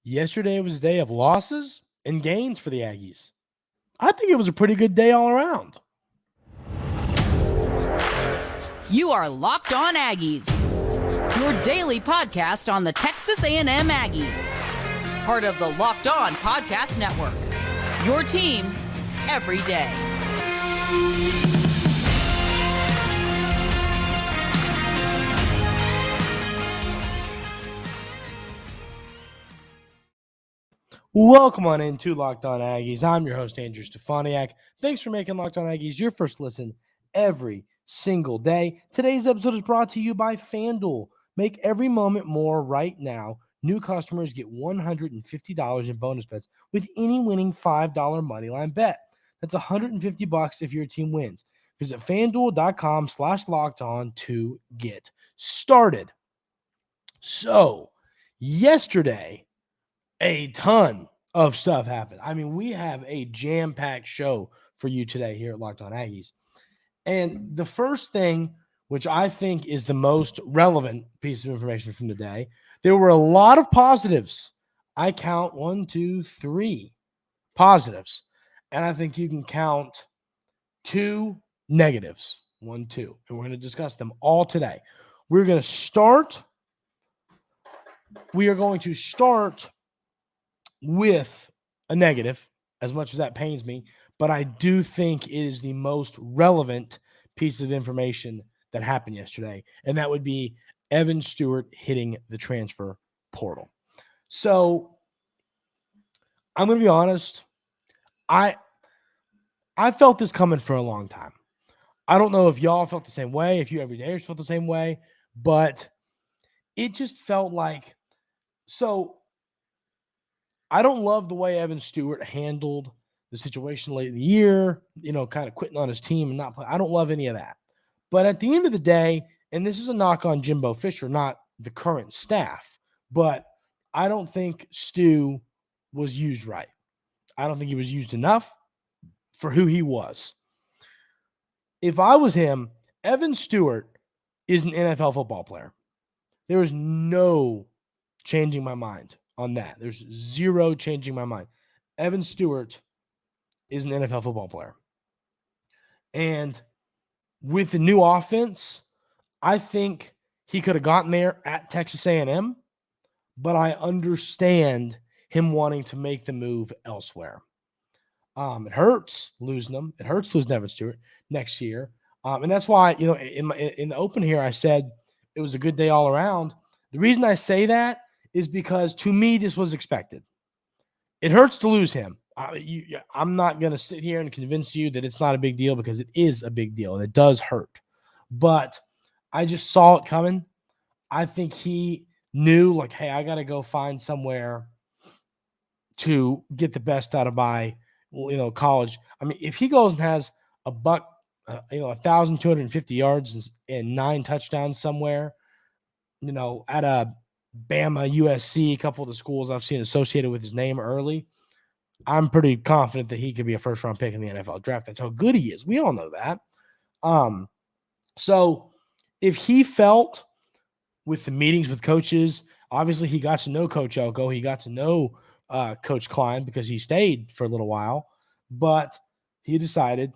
Yesterday was a day of losses and gains for the Aggies. I think it was a pretty good day all around. You are Locked On Aggies, your daily podcast on the Texas A&M Aggies. Part of the Locked On Podcast Network, your team every day. Welcome on into Locked On Aggies. I'm your host, Andrew Stefaniak. Thanks for making Locked On Aggies your first listen every single day. Today's episode is brought to you by FanDuel. Make every moment more right now. New customers get $150 in bonus bets with any winning $5 moneyline bet. That's $150 if your team wins. Visit FanDuel.com/lockedon to get started. So, yesterday, a ton of stuff happened. I mean, we have a jam-packed show for you today here at Locked On Aggies. And the first thing, which I think is the most relevant piece of information from the day, there were a lot of positives. I count 1, 2, 3 positives. And I think you can count 2 negatives. 1, 2. And we're going to discuss them all today. We are going to start with a negative, as much as that pains me, but I do think it is the most relevant piece of information that happened yesterday, and that would be Evan Stewart hitting the transfer portal. So I'm going to be honest, I felt this coming for a long time. I don't know if y'all felt the same way, if you everydayers felt the same way, but it just felt like, so I don't love the way Evan Stewart handled the situation late in the year, kind of quitting on his team and not playing. I don't love any of that. But at the end of the day, and this is a knock on Jimbo Fisher, not the current staff, but I don't think Stu was used right. I don't think he was used enough for who he was. If I was him, Evan Stewart is an NFL football player. There is no changing my mind on that. There's zero changing my mind. Evan Stewart is an NFL football player. And with the new offense, I think he could have gotten there at Texas A&M, but I understand him wanting to make the move elsewhere. It hurts losing him. It hurts losing Evan Stewart next year. And that's why, in the open here, I said it was a good day all around. The reason I say that is because, to me, this was expected. It hurts to lose him. I'm not going to sit here and convince you that it's not a big deal, because it is a big deal, and it does hurt. But I just saw it coming. I think he knew, hey, I got to go find somewhere to get the best out of my, college. I mean, if he goes and has 1,250 yards and 9 touchdowns somewhere, at a Bama, USC, a couple of the schools I've seen associated with his name early, I'm pretty confident that he could be a first-round pick in the NFL draft. That's how good he is. We all know that. So if he felt with the meetings with coaches, obviously he got to know Coach Elko. He got to know Coach Klein because he stayed for a little while. But he decided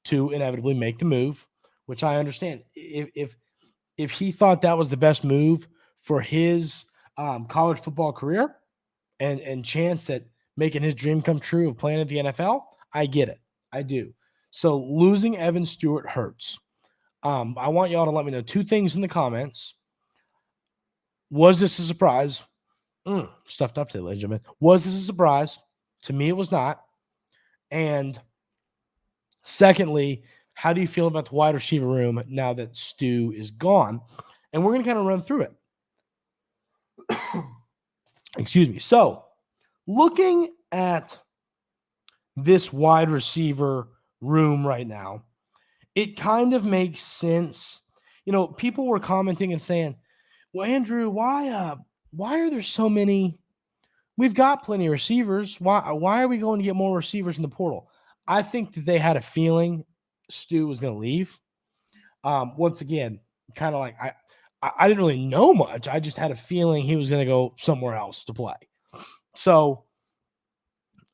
to inevitably make the move, which I understand. If he thought that was the best move for his college football career and chance at making his dream come true of playing at the NFL, I get it. I do. So losing Evan Stewart hurts. I want y'all to let me know 2 things in the comments. Was this a surprise? Stuffed up today, ladies and gentlemen. Was this a surprise? To me, it was not. And secondly, how do you feel about the wide receiver room now that Stu is gone? And we're going to kind of run through it. Excuse me. So, looking at this wide receiver room right now, it kind of makes sense. People were commenting and saying, well, Andrew, why are there so many? We've got plenty of receivers. Why are we going to get more receivers in the portal? I think that they had a feeling Stu was going to leave. Once again, kind of I didn't really know much. I just had a feeling he was going to go somewhere else to play. So,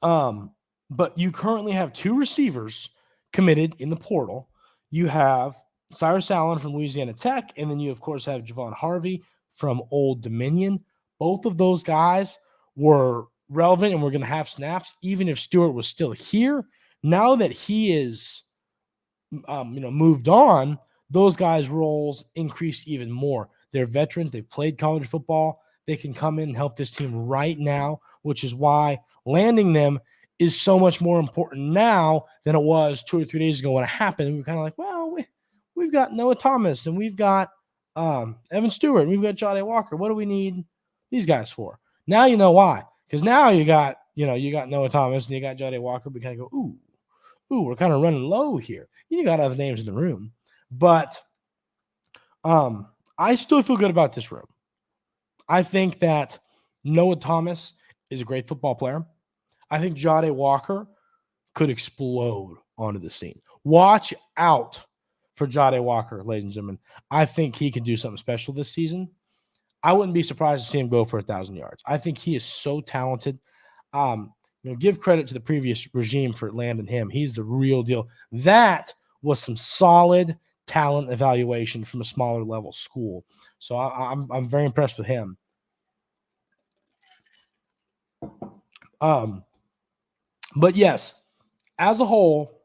but you currently have 2 receivers committed in the portal. You have Cyrus Allen from Louisiana Tech, and then you, of course, have Javon Harvey from Old Dominion. Both of those guys were relevant and were going to have snaps, even if Stewart was still here. Now that he is, moved on, those guys' roles increase even more. They're veterans. They've played college football. They can come in and help this team right now, which is why landing them is so much more important now than it was 2 or 3 days ago when it happened. We were kind of like, well, we've got Noah Thomas and we've got Evan Stewart and we've got Jahdae Walker. What do we need these guys for? Now you know why. Because now you got Noah Thomas and you got Jahdae Walker. We kind of go, we're kind of running low here. You got other names in the room. But I still feel good about this room. I think that Noah Thomas is a great football player. I think Jahdae Walker could explode onto the scene. Watch out for Jahdae Walker, ladies and gentlemen. I think he can do something special this season. I wouldn't be surprised to see him go for 1,000 yards. I think he is so talented. Give credit to the previous regime for landing him. He's the real deal. That was some solid talent evaluation from a smaller level school. So I'm very impressed with him. But yes, as a whole,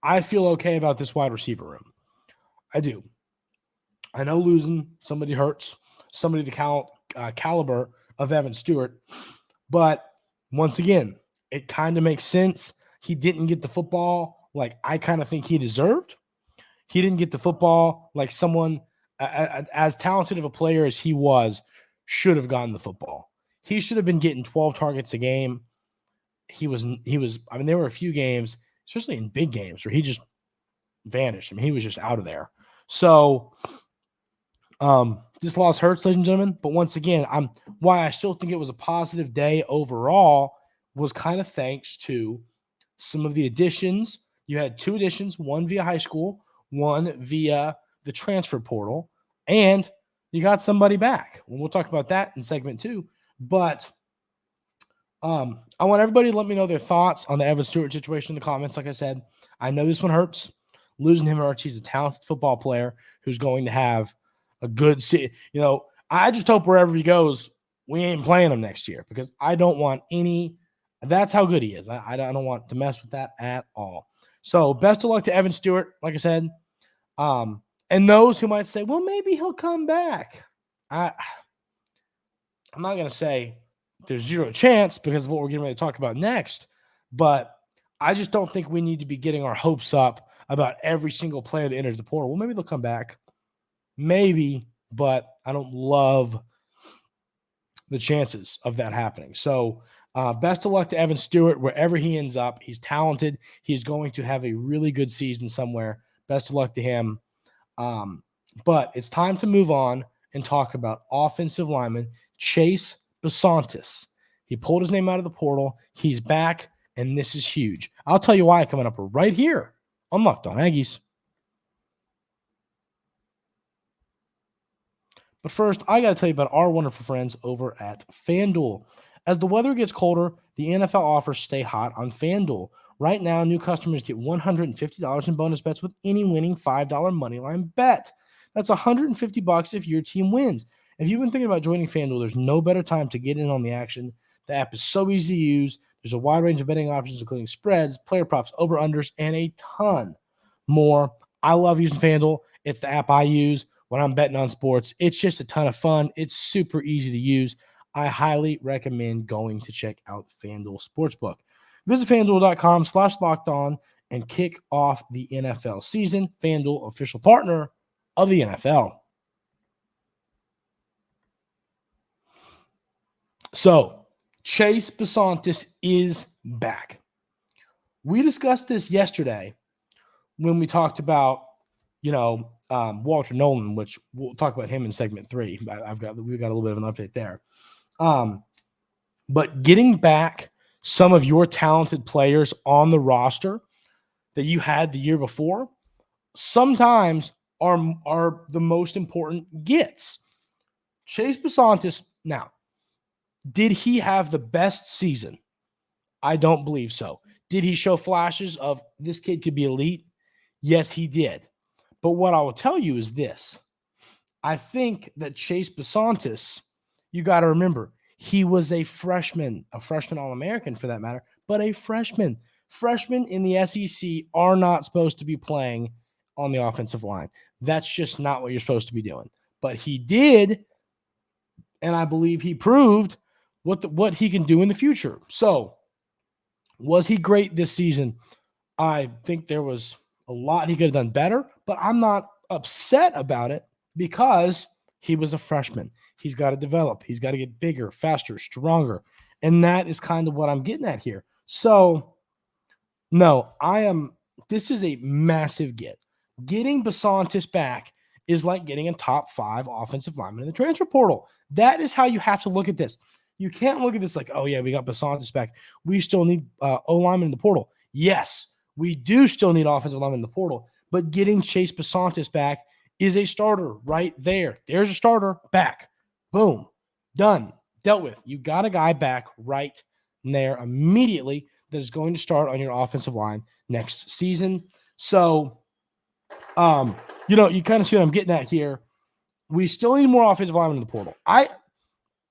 I feel okay about this wide receiver room. I do. I know losing somebody hurts, somebody the caliber of Evan Stewart, but once again, it kind of makes sense. He didn't get the football like I kind of think he deserved. He didn't get the football like someone as talented of a player as he was should have gotten the football. He should have been getting 12 targets a game. He was, there were a few games, especially in big games, where he just vanished. He was just out of there. So this loss hurts, ladies and gentlemen. But once again, why I still think it was a positive day overall was kind of thanks to some of the additions. You had 2 additions, one via high school, one via the transfer portal, and you got somebody back. We'll talk about that in segment 2. But I want everybody to let me know their thoughts on the Evan Stewart situation in the comments. Like I said, I know this one hurts. Losing him hurts. He's a talented football player who's going to have a good season. I just hope wherever he goes, we ain't playing him next year because I don't want any. That's how good he is. I don't want to mess with that at all. So best of luck to Evan Stewart, like I said. And those who might say, well, maybe he'll come back. I'm not going to say there's zero chance because of what we're getting ready to talk about next, but I just don't think we need to be getting our hopes up about every single player that enters the portal. Well, maybe they'll come back. Maybe, but I don't love the chances of that happening. So best of luck to Evan Stewart wherever he ends up. He's talented. He's going to have a really good season somewhere. Best of luck to him. But it's time to move on and talk about offensive lineman Chase Bisontis. He pulled his name out of the portal. He's back, and this is huge. I'll tell you why coming up right here on Locked On Aggies. But first, I got to tell you about our wonderful friends over at FanDuel. As the weather gets colder, the NFL offers stay hot on FanDuel. Right now, new customers get $150 in bonus bets with any winning $5 moneyline bet. That's $150 if your team wins. If you've been thinking about joining FanDuel, there's no better time to get in on the action. The app is so easy to use. There's a wide range of betting options, including spreads, player props, over-unders, and a ton more. I love using FanDuel. It's the app I use when I'm betting on sports. It's just a ton of fun. It's super easy to use. I highly recommend going to check out FanDuel Sportsbook. Visit FanDuel.com/lockedon and kick off the NFL season. FanDuel, official partner of the NFL. So, Chase Bisontis is back. We discussed this yesterday when we talked about, Walter Nolan, which we'll talk about him in segment 3. We've got a little bit of an update there. But getting back some of your talented players on the roster that you had the year before sometimes are the most important gets. Chase Bisontis, now, Did he have the best season? I don't believe so. Did he show flashes of this kid could be elite? Yes, he did. But what I will tell you is this. I think that Chase Bisontis, you got to remember, he was a freshman All-American for that matter, but a freshman. Freshmen in the SEC are not supposed to be playing on the offensive line. That's just not what you're supposed to be doing. But he did, and I believe he proved what he can do in the future. So, was he great this season? I think there was a lot he could have done better, but I'm not upset about it because he was a freshman. He's got to develop. He's got to get bigger, faster, stronger. And that is kind of what I'm getting at here. So, no, this is a massive get. Getting Bisontis back is like getting a top 5 offensive lineman in the transfer portal. That is how you have to look at this. You can't look at this like, oh, yeah, we got Bisontis back. We still need O-lineman in the portal. Yes, we do still need offensive lineman in the portal, but getting Chase Bisontis back is a starter right there. There's a starter back. Boom. Done. Dealt with. You got a guy back right there immediately that is going to start on your offensive line next season. So, you kind of see what I'm getting at here. We still need more offensive linemen in the portal.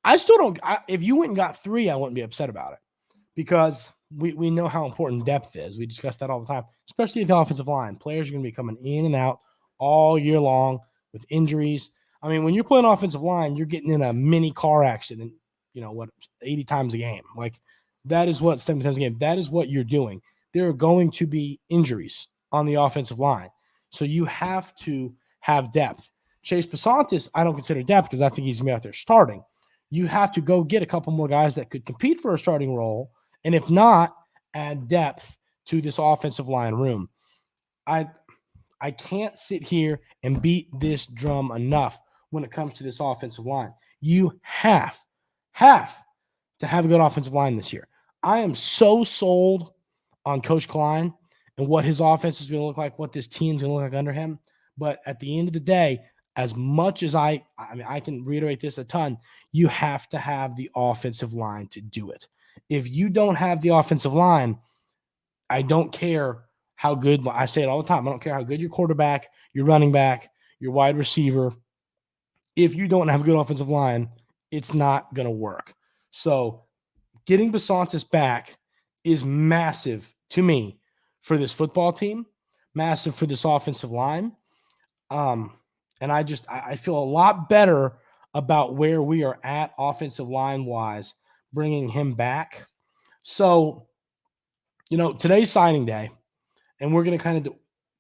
I still don't. If you went and got 3, I wouldn't be upset about it because we know how important depth is. We discuss that all the time, especially at the offensive line. Players are going to be coming in and out all year long with injuries. I mean, when you're playing offensive line, you're getting in a mini car accident, 80 times a game. Like that is what 70 times a game. That is what you're doing. There are going to be injuries on the offensive line. So you have to have depth. Chase Bisontis, I don't consider depth because I think he's going to be out there starting. You have to go get a couple more guys that could compete for a starting role. And if not, add depth to this offensive line room. I can't sit here and beat this drum enough when it comes to this offensive line. You have to have a good offensive line this year. I am so sold on Coach Klein and what his offense is going to look like, what this team's going to look like under him. But at the end of the day, as much as I can reiterate this a ton, you have to have the offensive line to do it. If you don't have the offensive line, I don't care how good, I say it all the time, I don't care how good your quarterback, your running back, your wide receiver, if you don't have a good offensive line, it's not going to work. So getting Bisontis back is massive to me for this football team, massive for this offensive line. And I feel a lot better about where we are at offensive line-wise, bringing him back. So, today's signing day, and we're going to kind of do,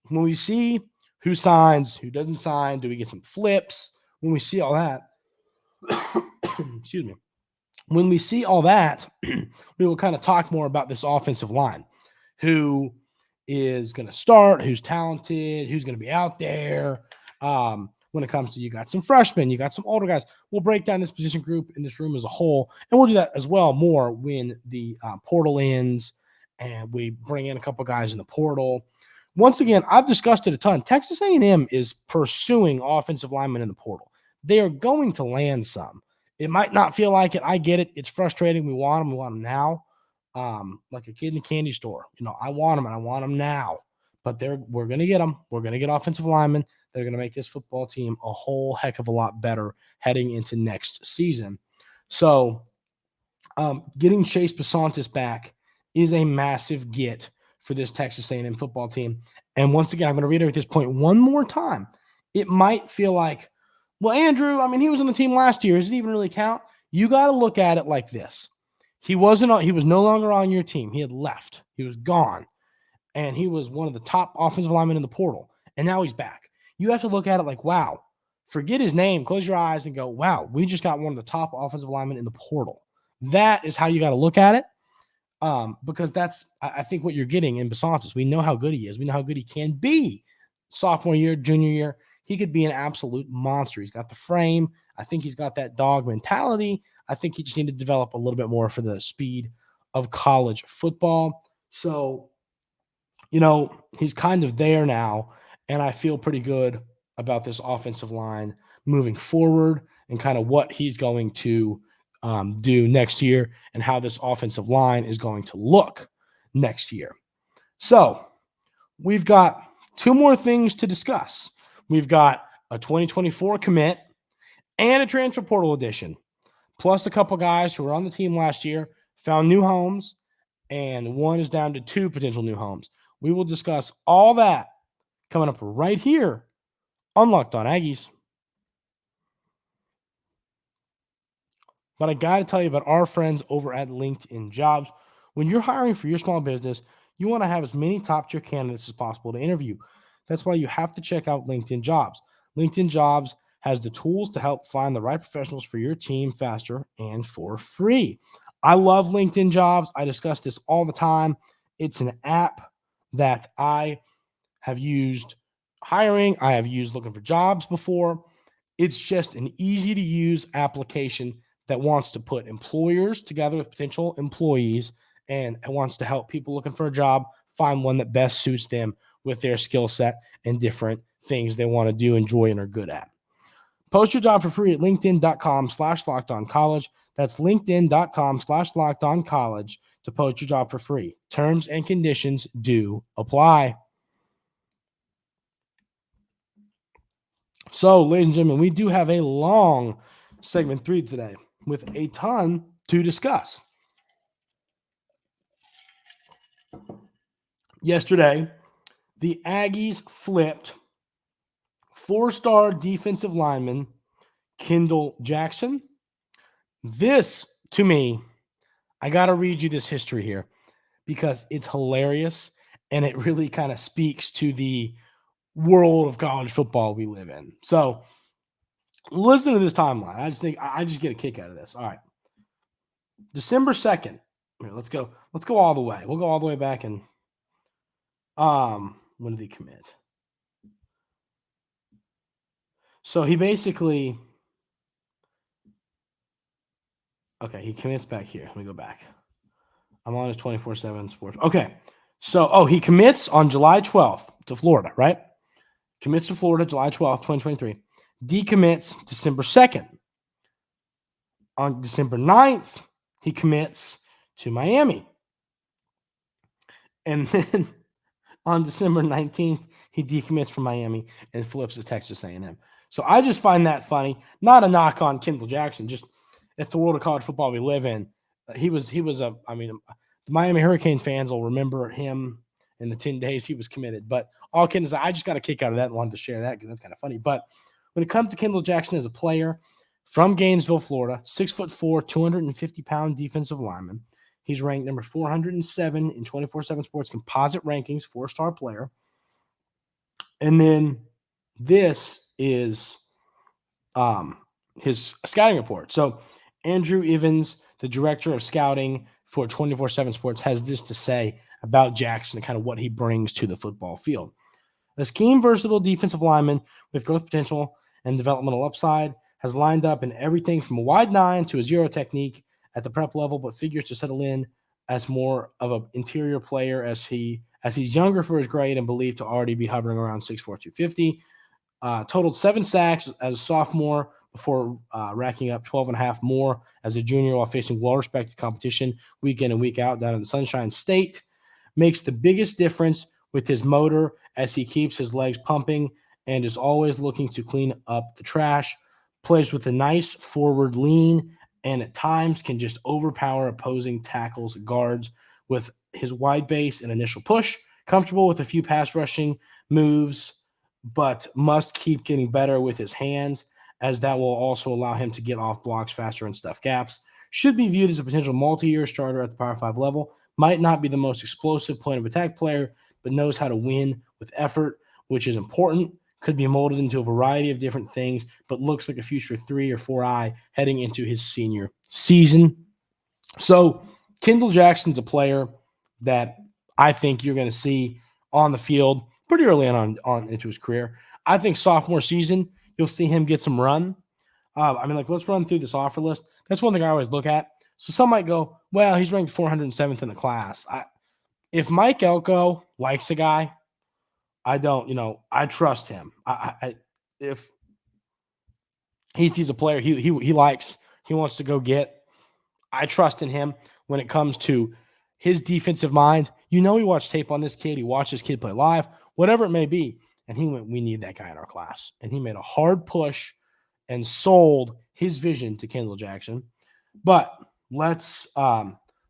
when we see who signs, who doesn't sign, do we get some flips? When we see all that, excuse me. When we see all that, we will kind of talk more about this offensive line, who is going to start, who's talented, who's going to be out there. When it comes to, you got some freshmen, you got some older guys. We'll break down this position group in this room as a whole, and we'll do that as well more when the portal ends and we bring in a couple guys in the portal. Once again, I've discussed it a ton. Texas A&M is pursuing offensive linemen in the portal. They are going to land some. It might not feel like it. I get it. It's frustrating. We want them. We want them now. Like a kid in the candy store. I want them and I want them now. But we're going to get them. We're going to get offensive linemen. They're going to make this football team a whole heck of a lot better heading into next season. So getting Chase Bisontis back is a massive get for this Texas A&M football team. And once again, I'm going to reiterate this point one more time. It might feel like, well, Andrew, he was on the team last year. Does it even really count? You got to look at it like this. He was no longer on your team. He had left. He was gone. And he was one of the top offensive linemen in the portal. And now he's back. You have to look at it like, wow, forget his name, close your eyes and go, wow, we just got one of the top offensive linemen in the portal. That is how you got to look at it. Because that's, I think, what you're getting in Bisontis. We know how good he is. We know how good he can be. Sophomore year, junior year, he could be an absolute monster. He's got the frame. I think he's got that dog mentality. I think he just needed to develop a little bit more for the speed of college football. So, he's kind of there now, and I feel pretty good about this offensive line moving forward and kind of what he's going to do next year and how this offensive line is going to look next year. So we've got two more things to discuss. We've got a 2024 commit and a transfer portal addition, plus a couple guys who were on the team last year, found new homes, and one is down to 2 potential new homes. We will discuss all that coming up right here on Locked On Aggies. But I got to tell you about our friends over at LinkedIn Jobs. When you're hiring for your small business, you want to have as many top-tier candidates as possible to interview. That's why you have to check out LinkedIn Jobs. LinkedIn Jobs has the tools to help find the right professionals for your team faster and for free. I love LinkedIn Jobs. I discuss this all the time. It's an app that I have used hiring. I have used looking for jobs before. It's just an easy-to-use application that wants to put employers together with potential employees and wants to help people looking for a job find one that best suits them with their skill set and different things they want to do, enjoy, and are good at. Post your job for free at linkedin.com/lockedoncollege. That's linkedin.com/lockedoncollege to post your job for free. Terms and conditions do apply. So, ladies and gentlemen, we do have a long segment 3 today with a ton to discuss. Yesterday, the Aggies flipped 4-star defensive lineman Kendall Jackson. This, to me, I got to read you this history here because it's hilarious and it really kind of speaks to the world of college football we live in. So, listen to this timeline. I just get a kick out of this. All right. December 2nd. Here, let's go all the way. We'll go all the way back and when did he commit? So he basically he commits back here. Let me go back. I'm on his 24/7 sports. Okay. So he commits on July 12th to Florida, right? Commits to Florida July 12th, 2023. Decommits December 2nd. On December 9th, he commits to Miami. And then on December 19th, he decommits from Miami and flips to Texas A&M. So I just find that funny. Not a knock on Kendall Jackson, just it's the world of college football we live in. The Miami Hurricane fans will remember him in the 10 days he was committed. But all kidding aside, I just got a kick out of that and wanted to share that because that's kind of funny. But when it comes to Kendall Jackson as a player from Gainesville, Florida, 6'4", 250-pound defensive lineman. He's ranked number 407 in 24/7 Sports composite rankings, 4-star player. And then this is his scouting report. So Andrew Evans, the director of scouting for 24/7 Sports, has this to say about Jackson and kind of what he brings to the football field. A scheme versatile defensive lineman with growth potential and developmental upside, has lined up in everything from a wide 9 to a 0 technique at the prep level, but figures to settle in as more of an interior player as he's younger for his grade and believed to already be hovering around 6'4", 250. Totaled 7 sacks as a sophomore before racking up 12.5 more as a junior while facing well-respected competition week in and week out down in the Sunshine State. Makes the biggest difference with his motor as he keeps his legs pumping and is always looking to clean up the trash. Plays with a nice forward lean and at times can just overpower opposing tackles, guards with his wide base and initial push. Comfortable with a few pass rushing moves, but must keep getting better with his hands, as that will also allow him to get off blocks faster and stuff gaps. Should be viewed as a potential multi-year starter at the Power 5 level. Might not be the most explosive point of attack player, but knows how to win with effort, which is important. Could be molded into a variety of different things, but looks like a future 3 or 4-eye heading into his senior season. So Kendall Jackson's a player that I think you're going to see on the field pretty early on into his career. I think sophomore season, you'll see him get some run. Let's run through this offer list. That's one thing I always look at. So some might go, well, he's ranked 407th in the class. If Mike Elko likes a guy, I trust him. If he sees a player he likes, he wants to go get, I trust in him when it comes to his defensive mind. He watched tape on this kid. He watched this kid play live, whatever it may be. And he went, we need that guy in our class. And he made a hard push and sold his vision to Kendall Jackson. But let's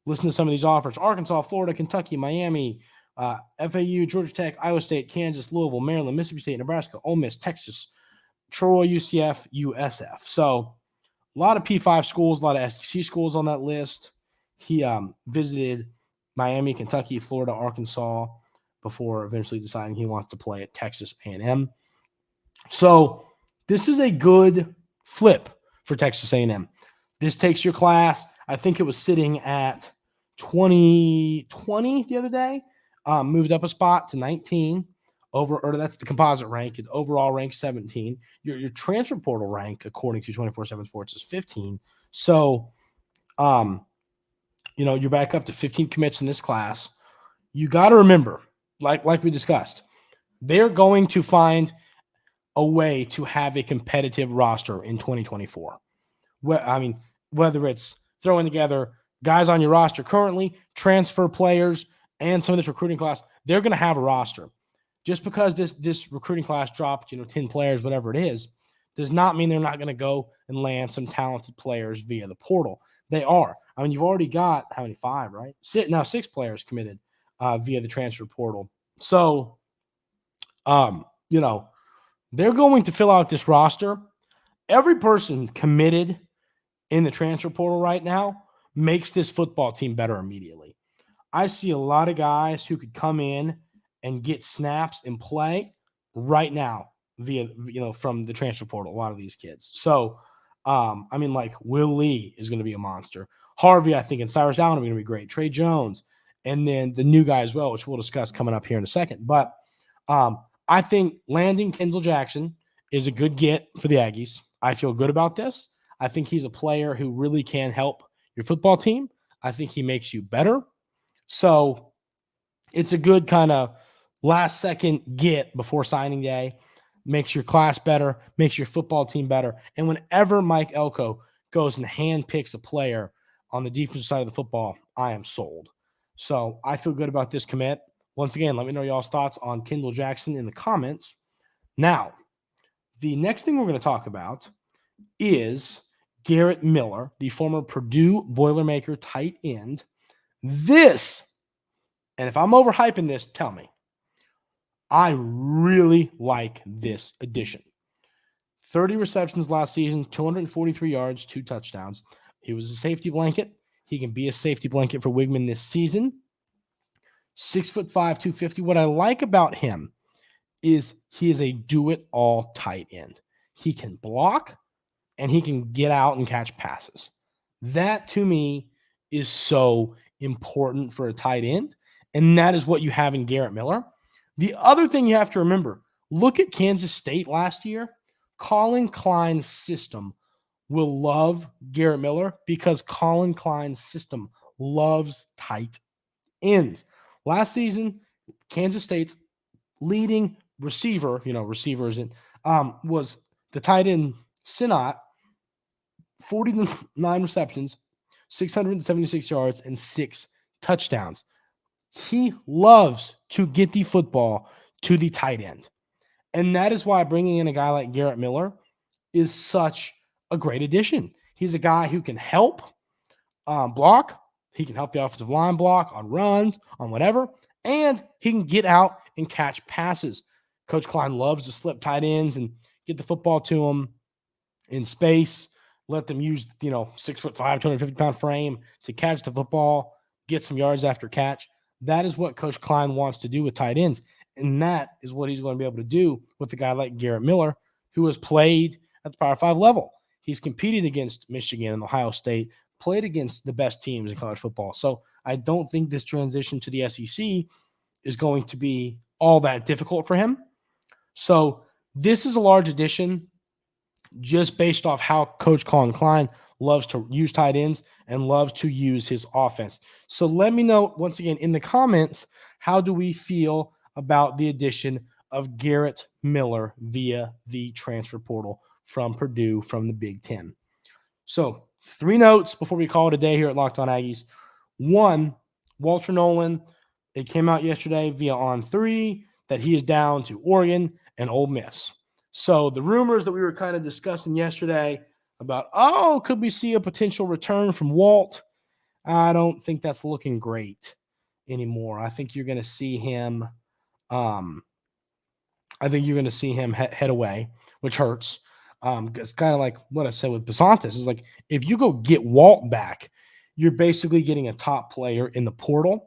listen to some of these offers. Arkansas, Florida, Kentucky, Miami, FAU, Georgia Tech, Iowa State, Kansas, Louisville, Maryland, Mississippi State, Nebraska, Ole Miss, Texas, Troy, UCF, USF. So a lot of P5 schools, a lot of SEC schools on that list. He visited Miami, Kentucky, Florida, Arkansas before eventually deciding he wants to play at Texas A&M. So this is a good flip for Texas A&M. This takes your class. I think it was sitting at 2020 the other day, moved up a spot to 19. That's the composite rank. It's overall rank 17. Your transfer portal rank, according to 24/7 Sports, is 15. So, you're back up to 15 commits in this class. You got to remember, like we discussed, they're going to find a way to have a competitive roster in 2024. Whether it's throwing together guys on your roster currently, transfer players, and some of this recruiting class, they're going to have a roster. Just because this recruiting class dropped, 10 players, whatever it is, does not mean they're not going to go and land some talented players via the portal. They are. You've already got, how many? 5, right? 6 players committed via the transfer portal. So, they're going to fill out this roster. Every person committed in the transfer portal right now makes this football team better immediately. I see a lot of guys who could come in and get snaps and play right now via, from the transfer portal, a lot of these kids. So, like Will Lee is going to be a monster. Harvey, I think, and Cyrus Allen are going to be great. Trey Jones, and then the new guy as well, which we'll discuss coming up here in a second. But I think landing Kendall Jackson is a good get for the Aggies. I feel good about this. I think he's a player who really can help your football team. I think he makes you better. So it's a good kind of last second get before signing day. Makes your class better, makes your football team better. And whenever Mike Elko goes and handpicks a player on the defensive side of the football, I am sold. So I feel good about this commit. Once again, let me know y'all's thoughts on Kendall Jackson in the comments. Now, the next thing we're going to talk about is Garrett Miller, the former Purdue Boilermaker tight end. This, and if I'm overhyping this, tell me. I really like this addition. 30 receptions last season, 243 yards, 2 touchdowns. He was a safety blanket. He can be a safety blanket for Wigman this season. 6'5", 250. What I like about him is he is a do-it-all tight end. He can block, and he can get out and catch passes. That, to me, is so important for a tight end, and that is what you have in Garrett Miller. The other thing you have to remember, look at Kansas State last year. Colin Klein's system will love Garrett Miller because Colin Klein's system loves tight ends. Last season, Kansas State's leading receiver, was the tight end Sinnott, 49 receptions, 676 yards, and 6 touchdowns. He loves to get the football to the tight end. And that is why bringing in a guy like Garrett Miller is such a great addition. He's a guy who can help block. He can help the offensive line block on runs, on whatever. And he can get out and catch passes. Coach Klein loves to slip tight ends and get the football to them in space. Let them use, 6'5", 250-pound frame to catch the football, get some yards after catch. That is what Coach Klein wants to do with tight ends. And that is what he's going to be able to do with a guy like Garrett Miller, who has played at the Power 5 level. He's competed against Michigan and Ohio State, played against the best teams in college football. So I don't think this transition to the SEC is going to be all that difficult for him. So this is a large addition just based off how Coach Colin Klein loves to use tight ends and loves to use his offense. So let me know, once again, in the comments, how do we feel about the addition of Garrett Miller via the transfer portal from Purdue from the Big Ten? So 3 notes before we call it a day here at Locked On Aggies. One, Walter Nolan, it came out yesterday via On3 that he is down to Oregon and Ole Miss. So the rumors that we were kind of discussing yesterday about, could we see a potential return from Walt? I don't think that's looking great anymore. I think you're going to see him head away, which hurts. It's kind of like what I said with Bisontis. Is like, if you go get Walt back, you're basically getting a top player in the portal.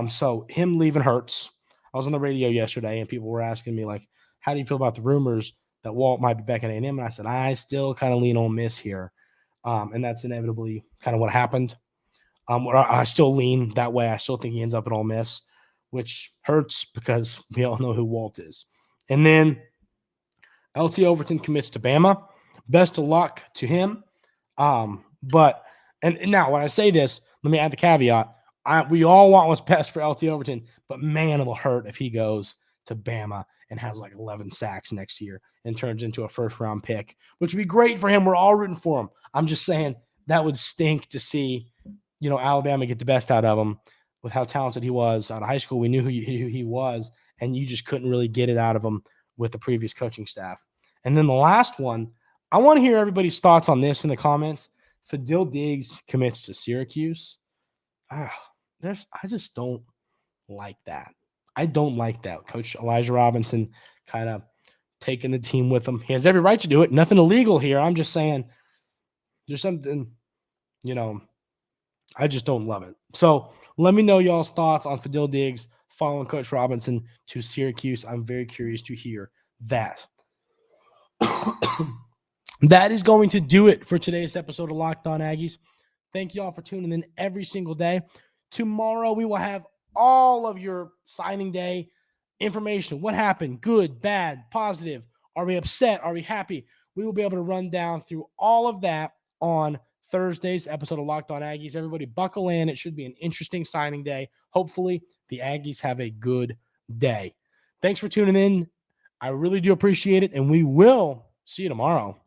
So him leaving hurts. I was on the radio yesterday and people were asking me, like, how do you feel about the rumors that Walt might be back at A&M? And I said, I still kind of lean on Miss here. And that's inevitably kind of what happened. I still lean that way. I still think he ends up at Ole Miss, which hurts because we all know who Walt is. And then LT Overton commits to Bama. Best of luck to him. But now when I say this, let me add the caveat. We all want what's best for LT Overton, but man, it'll hurt if he goes to Bama and has like 11 sacks next year and turns into a first-round pick, which would be great for him. We're all rooting for him. I'm just saying that would stink to see, Alabama get the best out of him with how talented he was out of high school. We knew who he was, and you just couldn't really get it out of him with the previous coaching staff. And then the last one, I want to hear everybody's thoughts on this in the comments. Fadil Diggs commits to Syracuse. I just don't like that. I don't like that. Coach Elijah Robinson kind of taking the team with him. He has every right to do it. Nothing illegal here. I'm just saying there's something, I just don't love it. So let me know y'all's thoughts on Fadil Diggs following Coach Robinson to Syracuse. I'm very curious to hear that. That is going to do it for today's episode of Locked On Aggies. Thank you all for tuning in every single day. Tomorrow we will have all of your signing day information. What happened? Good, bad, positive. Are we upset? Are we happy? We will be able to run down through all of that on Thursday's episode of Locked On Aggies. Everybody buckle in. It should be an interesting signing day. Hopefully the Aggies have a good day. Thanks for tuning in. I really do appreciate it, and we will see you tomorrow.